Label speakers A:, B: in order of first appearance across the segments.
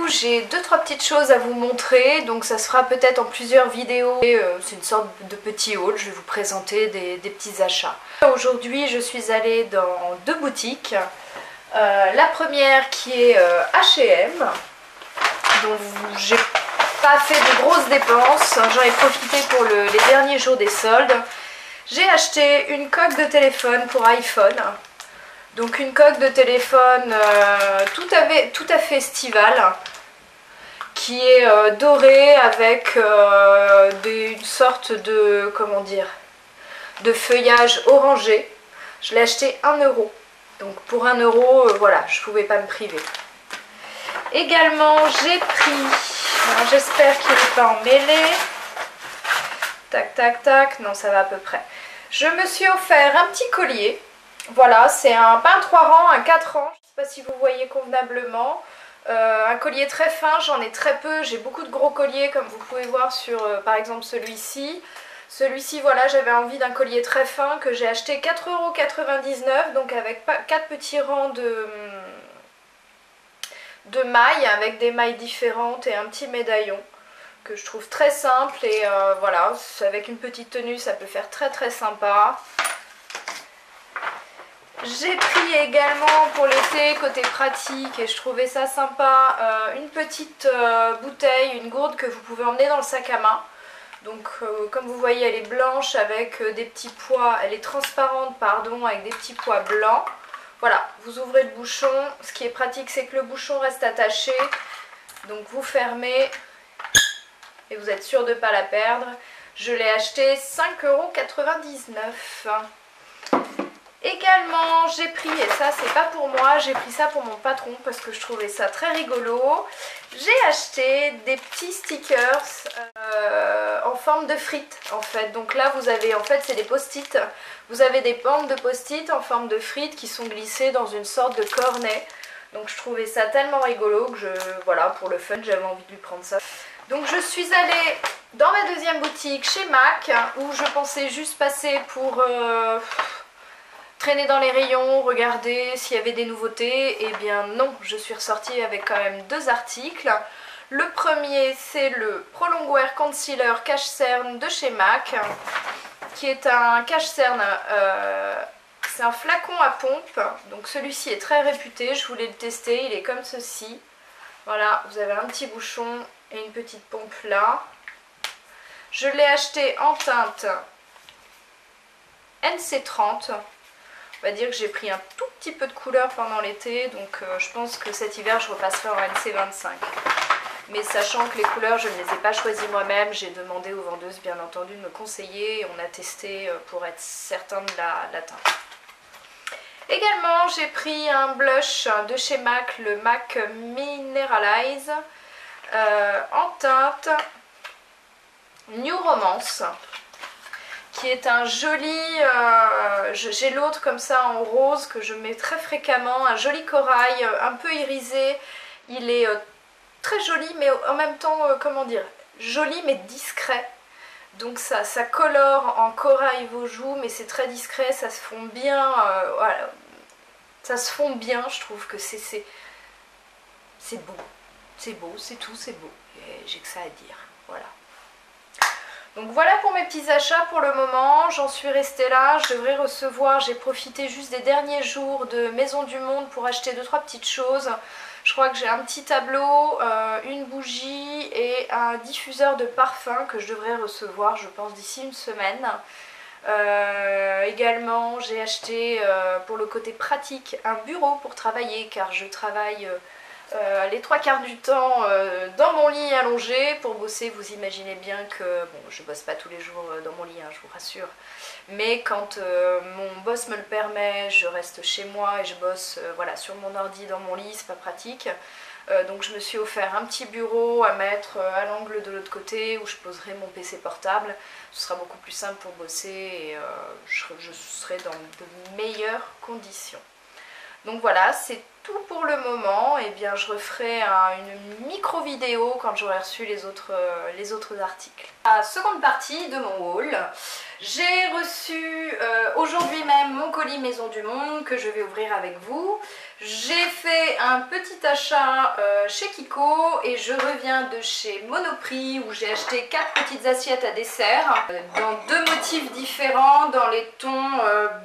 A: coup j'ai deux trois petites choses à vous montrer, donc ça se fera peut-être en plusieurs vidéos. C'est une sorte de petit haul, je vais vous présenter des petits achats. Aujourd'hui je suis allée dans deux boutiques. La première qui est H&M, donc j'ai pas fait de grosses dépenses, j'en ai profité pour les derniers jours des soldes. J'ai acheté une coque de téléphone pour iPhone. Donc une coque de téléphone tout à fait estivale, qui est dorée avec une sorte de, comment dire, de feuillage orangé. Je l'ai acheté 1 €. Donc pour 1 €, voilà, je ne pouvais pas me priver. Également j'ai pris, j'espère qu'il n'est pas emmêlé. Tac tac tac, non ça va à peu près. Je me suis offert un petit collier. Voilà, c'est pas un 3 rangs, un 4 rangs, je ne sais pas si vous voyez convenablement. Un collier très fin, j'en ai très peu, j'ai beaucoup de gros colliers comme vous pouvez voir sur par exemple celui-ci. Celui-ci, voilà, j'avais envie d'un collier très fin que j'ai acheté 4,99 €, donc avec 4 petits rangs de mailles, avec des mailles différentes et un petit médaillon que je trouve très simple et voilà, avec une petite tenue ça peut faire très très sympa. J'ai pris également pour l'été, côté pratique, et je trouvais ça sympa, une petite bouteille, une gourde que vous pouvez emmener dans le sac à main. Donc comme vous voyez elle est blanche avec des petits pois, elle est transparente pardon, avec des petits pois blancs. Voilà, vous ouvrez le bouchon, ce qui est pratique c'est que le bouchon reste attaché, donc vous fermez et vous êtes sûr de ne pas la perdre. Je l'ai acheté 5,99 €. Également j'ai pris, et ça c'est pas pour moi, j'ai pris ça pour mon patron parce que je trouvais ça très rigolo. J'ai acheté des petits stickers en forme de frites en fait. Donc là vous avez, en fait c'est des post-it, vous avez des bandes de post-it en forme de frites qui sont glissées dans une sorte de cornet. Donc je trouvais ça tellement rigolo que voilà, pour le fun j'avais envie de lui prendre ça. Donc je suis allée dans ma deuxième boutique chez MAC où je pensais juste passer pour traîner dans les rayons, regarder s'il y avait des nouveautés. Et bien non, je suis ressortie avec quand même deux articles. Le premier c'est le Pro Longwear Concealer cache-cerne de chez MAC, qui est un cache-cerne, c'est un flacon à pompe. Donc celui-ci est très réputé, je voulais le tester, il est comme ceci. Voilà, vous avez un petit bouchon et une petite pompe là. Je l'ai acheté en teinte NC30. On va dire que j'ai pris un tout petit peu de couleur pendant l'été, donc je pense que cet hiver je repasserai en NC25. Mais sachant que les couleurs je ne les ai pas choisies moi-même, j'ai demandé aux vendeuses bien entendu de me conseiller et on a testé pour être certain de la teinte. Également j'ai pris un blush de chez MAC, le MAC Mineralize, en teinte New Romance, qui est un joli, j'ai l'autre comme ça en rose que je mets très fréquemment, un joli corail un peu irisé. Il est très joli mais en même temps, comment dire, joli mais discret. Donc ça colore en corail vos joues, mais c'est très discret, ça se fond bien, voilà. Ça se fond bien, je trouve que c'est beau. C'est beau, c'est tout, c'est beau. J'ai que ça à dire, voilà. Donc voilà pour mes petits achats pour le moment, j'en suis restée là, je devrais recevoir, j'ai profité juste des derniers jours de Maison du Monde pour acheter 2-3 petites choses. Je crois que j'ai un petit tableau, une bougie et un diffuseur de parfum que je devrais recevoir, je pense, d'ici une semaine. Également j'ai acheté pour le côté pratique un bureau pour travailler, car je travaille les 3/4 du temps dans mon lit allongé pour bosser. Vous imaginez bien que bon, je bosse pas tous les jours dans mon lit, hein, je vous rassure, mais quand mon boss me le permet, je reste chez moi et je bosse voilà, sur mon ordi dans mon lit, c'est pas pratique. Donc je me suis offert un petit bureau à mettre à l'angle de l'autre côté où je poserai mon PC portable. Ce sera beaucoup plus simple pour bosser et je serai dans de meilleures conditions. Donc voilà, c'est tout pour le moment. Et bien je referai une micro vidéo quand j'aurai reçu les autres articles. La seconde partie de mon haul, J'ai reçu aujourd'hui même mon colis Maison du Monde que je vais ouvrir avec vous. J'ai fait un petit achat chez Kiko et je reviens de chez Monoprix où j'ai acheté 4 petites assiettes à dessert dans 2 motifs différents, dans les tons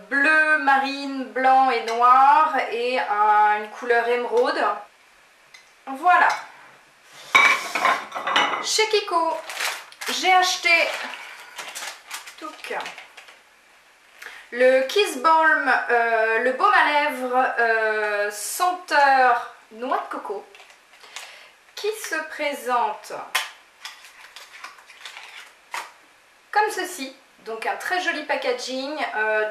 A: bleu, marine, blanc et noir et une couleur émeraude. Voilà. Chez Kiko, j'ai acheté le Kiss Balm, le baume à lèvres senteur noix de coco qui se présente comme ceci. Donc un très joli packaging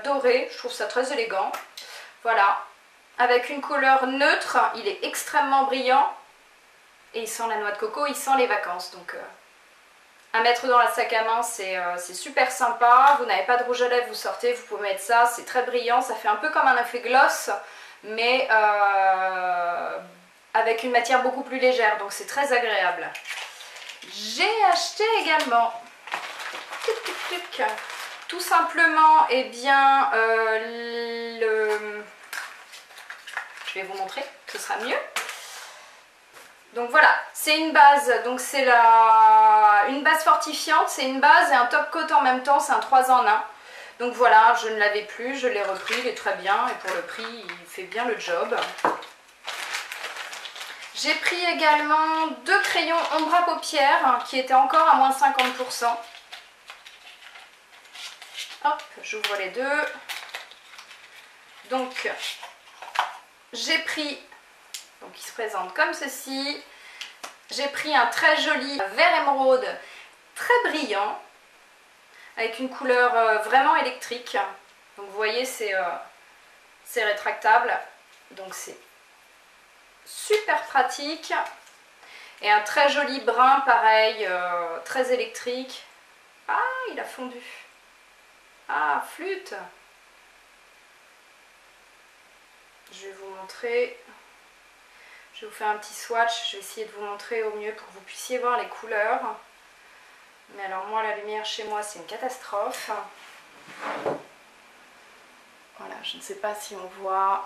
A: doré, je trouve ça très élégant. Voilà, avec une couleur neutre, il est extrêmement brillant et il sent la noix de coco, il sent les vacances. Donc à mettre dans la sac à main, c'est super sympa. Vous n'avez pas de rouge à lèvres, vous sortez, vous pouvez mettre ça, c'est très brillant, ça fait un peu comme un effet gloss, mais avec une matière beaucoup plus légère, donc c'est très agréable. J'ai acheté également, tout simplement, eh bien, je vais vous montrer, ce sera mieux. Donc voilà, c'est une base, donc c'est une base fortifiante, c'est une base et un top coat en même temps, c'est un 3 en 1. Donc voilà, je ne l'avais plus, je l'ai repris, il est très bien et pour le prix, il fait bien le job. J'ai pris également 2 crayons ombre à paupières qui étaient encore à moins 50%. Hop, j'ouvre les deux. Donc, j'ai pris... Donc il se présente comme ceci. J'ai pris un très joli vert émeraude, très brillant, avec une couleur vraiment électrique. Donc vous voyez, c'est rétractable, donc c'est super pratique. Et un très joli brun, pareil, très électrique. Ah, il a fondu. Ah, flûte. Je vais vous montrer... Je vais vous faire un petit swatch, je vais essayer de vous montrer au mieux pour que vous puissiez voir les couleurs. Mais alors moi, la lumière chez moi, c'est une catastrophe. Voilà, je ne sais pas si on voit...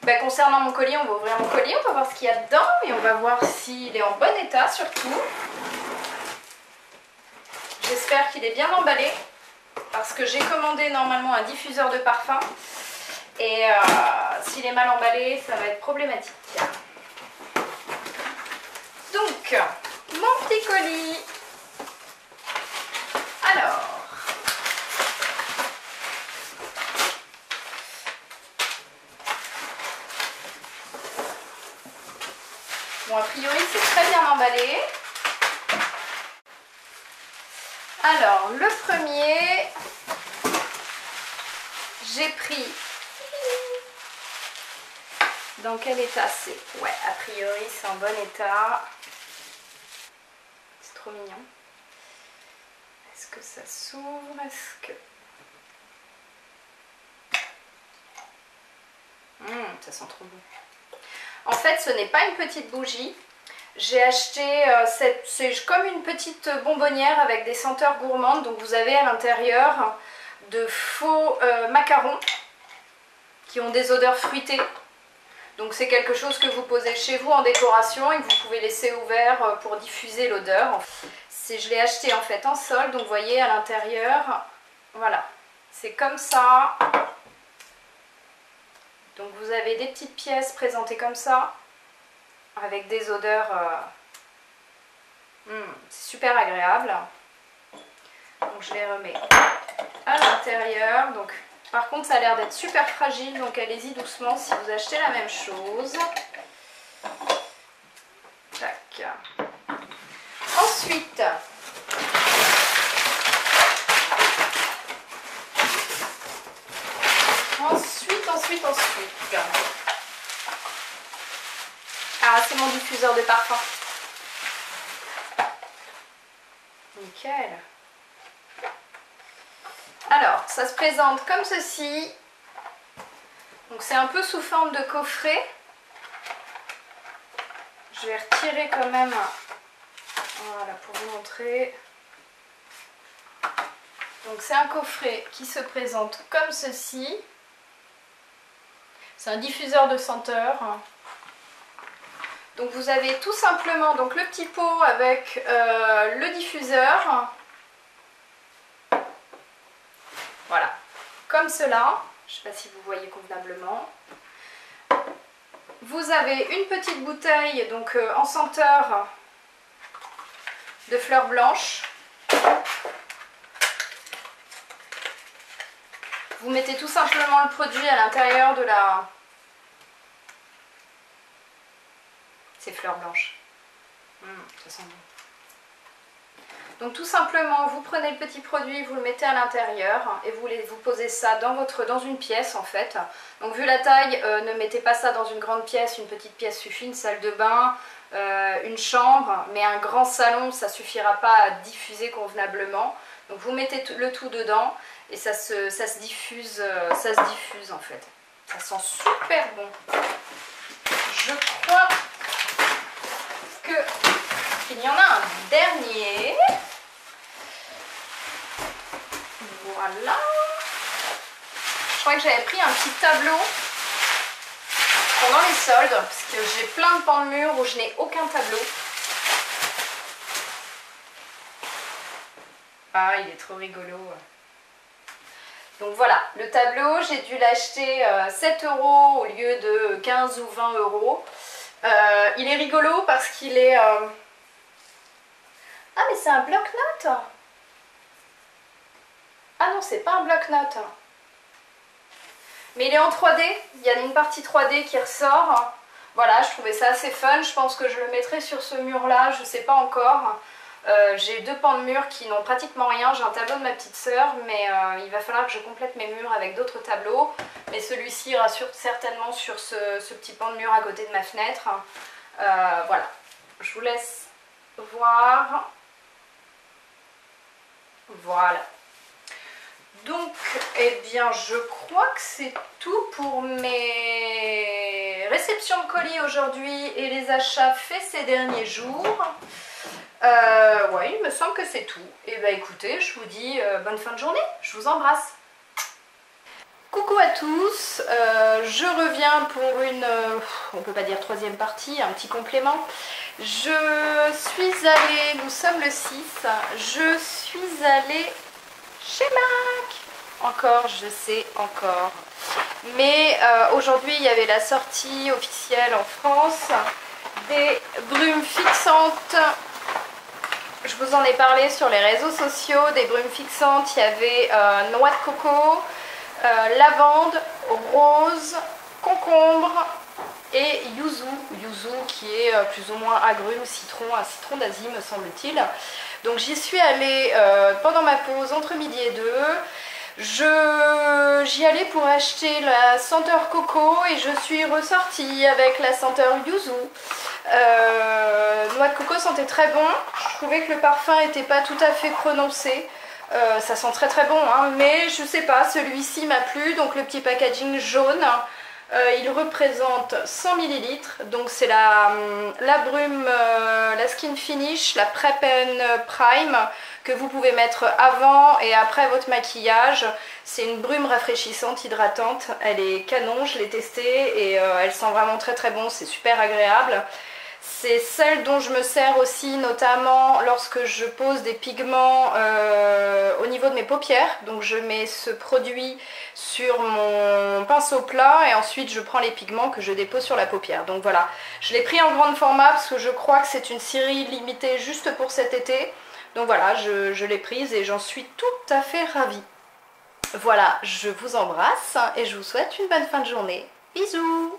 A: Ben, concernant mon colis, on va ouvrir mon colis, on va voir ce qu'il y a dedans et on va voir s'il est en bon état surtout. J'espère qu'il est bien emballé parce que j'ai commandé normalement un diffuseur de parfum. Et s'il est mal emballé, ça va être problématique. Donc, mon petit colis. Alors, bon, a priori, c'est très bien emballé. Alors, le premier, j'ai pris... Dans quel état c'est? Ouais, a priori c'est en bon état. C'est trop mignon. Est-ce que ça s'ouvre? Est-ce que... ça sent trop bon. En fait, ce n'est pas une petite bougie. J'ai acheté, c'est comme une petite bonbonnière avec des senteurs gourmandes. Donc vous avez à l'intérieur de faux macarons qui ont des odeurs fruitées. Donc c'est quelque chose que vous posez chez vous en décoration et que vous pouvez laisser ouvert pour diffuser l'odeur. Je l'ai acheté en fait en solde, donc vous voyez à l'intérieur, voilà, c'est comme ça. Donc vous avez des petites pièces présentées comme ça, avec des odeurs, c'est super agréable. Donc je les remets à l'intérieur. Donc par contre ça a l'air d'être super fragile, donc allez-y doucement si vous achetez la même chose. Tac. Ensuite, ah, c'est mon diffuseur de parfum. Nickel. Alors, ça se présente comme ceci. Donc c'est un peu sous forme de coffret. Je vais retirer quand même, voilà, pour vous montrer. Donc c'est un coffret qui se présente comme ceci. C'est un diffuseur de senteur. Donc vous avez tout simplement donc, le petit pot avec le diffuseur. Voilà, comme cela. Je ne sais pas si vous voyez convenablement. Vous avez une petite bouteille donc, en senteur de fleurs blanches. Vous mettez tout simplement le produit à l'intérieur de ces fleurs blanches. Ça sent bon. Donc tout simplement, vous prenez le petit produit, vous le mettez à l'intérieur et vous posez ça dans une pièce en fait. Donc vu la taille, ne mettez pas ça dans une grande pièce, une petite pièce suffit, une salle de bain, une chambre, mais un grand salon, ça suffira pas à diffuser convenablement. Donc vous mettez le tout dedans et ça se diffuse en fait. Ça sent super bon. Je crois qu'il y en a un dernier. Voilà. Je crois que j'avais pris un petit tableau pendant les soldes parce que j'ai plein de pans de mur où je n'ai aucun tableau. Ah, il est trop rigolo. Donc voilà, le tableau, j'ai dû l'acheter 7 € au lieu de 15 ou 20 €. Il est rigolo parce qu'il est... Ah, mais c'est un bloc-notes. Ah non, c'est pas un bloc-notes. Mais il est en 3D. Il y a une partie 3D qui ressort. Voilà, je trouvais ça assez fun. Je pense que je le mettrai sur ce mur-là. Je sais pas encore. J'ai 2 pans de mur qui n'ont pratiquement rien. J'ai un tableau de ma petite sœur, mais il va falloir que je complète mes murs avec d'autres tableaux. Mais celui-ci ira certainement sur ce petit pan de mur à côté de ma fenêtre. Voilà, je vous laisse voir. Voilà. Donc, eh bien, je crois que c'est tout pour mes réceptions de colis aujourd'hui et les achats faits ces derniers jours. Ouais, il me semble que c'est tout. Et bien écoutez, je vous dis bonne fin de journée, je vous embrasse. Coucou à tous, je reviens pour une, on peut pas dire troisième partie, un petit complément. Je suis allée, nous sommes le 6, je suis allée chez Mac. Encore, je sais, encore. Mais aujourd'hui, il y avait la sortie officielle en France des brumes fixantes. Je vous en ai parlé sur les réseaux sociaux, des brumes fixantes. Il y avait noix de coco, lavande, rose, concombre et yuzu. Yuzu qui est plus ou moins agrume, citron, un citron d'Asie me semble-t-il. Donc j'y suis allée pendant ma pause entre midi et 2. J'y allais pour acheter la senteur coco et je suis ressortie avec la senteur yuzu. Noix de coco sentait très bon. Je trouvais que le parfum n'était pas tout à fait prononcé. Ça sent très très bon, hein, mais je sais pas, celui-ci m'a plu. Donc le petit packaging jaune, il représente 100 ml. Donc c'est la brume, la Skin Finish, la Prep and Prime, que vous pouvez mettre avant et après votre maquillage. C'est une brume rafraîchissante, hydratante. Elle est canon, je l'ai testée et elle sent vraiment très très bon, c'est super agréable. C'est celle dont je me sers aussi notamment lorsque je pose des pigments au niveau de mes paupières. Donc je mets ce produit sur mon pinceau plat et ensuite je prends les pigments que je dépose sur la paupière. Donc voilà, je l'ai pris en grande format parce que je crois que c'est une série limitée juste pour cet été. Donc voilà, je l'ai prise et j'en suis tout à fait ravie. Voilà, je vous embrasse et je vous souhaite une bonne fin de journée. Bisous!